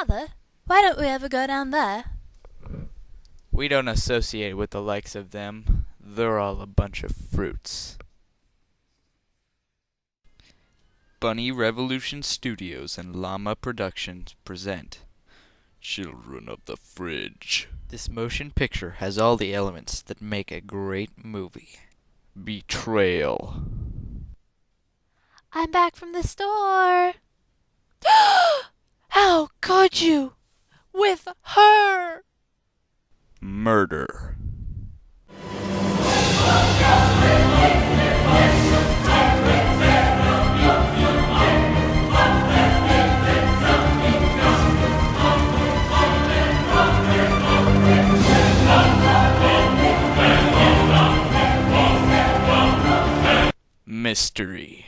Father, why don't we ever go down there? We don't associate with the likes of them. They're all a bunch of fruits. Bunny Revolution Studios and Llama Productions present Children of the Fridge. This motion picture has all the elements that make a great movie. Betrayal. I'm back from the store. How could you? With her! Murder. Mystery.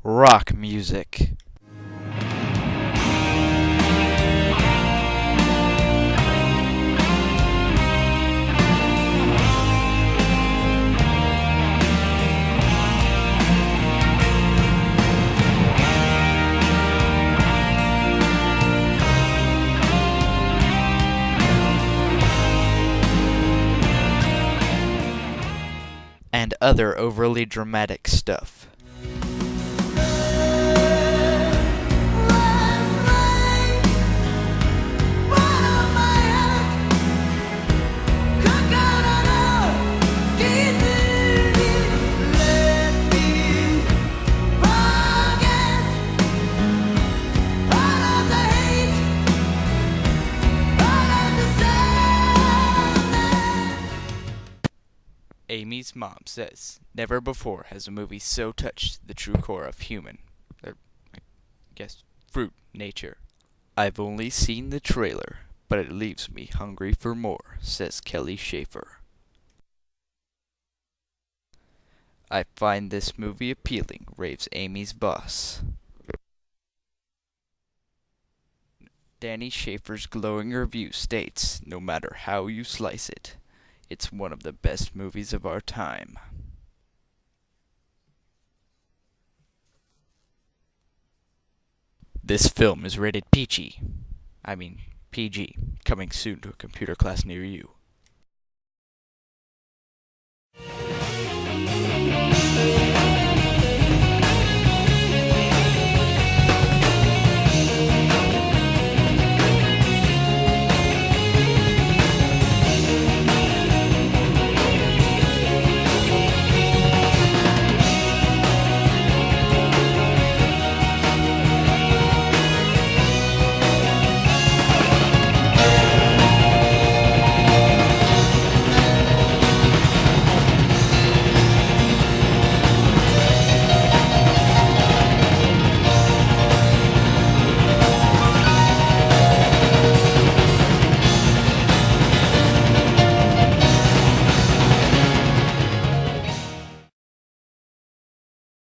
Rock music. And other overly dramatic stuff. Amy's mom says, never before has a movie so touched the true core of human, fruit nature. I've only seen the trailer, but it leaves me hungry for more, says Kelly Schaefer. I find this movie appealing, raves Amy's boss. Danny Schaefer's glowing review states, no matter how you slice it, it's one of the best movies of our time. This film is rated PG, coming soon to a computer class near you.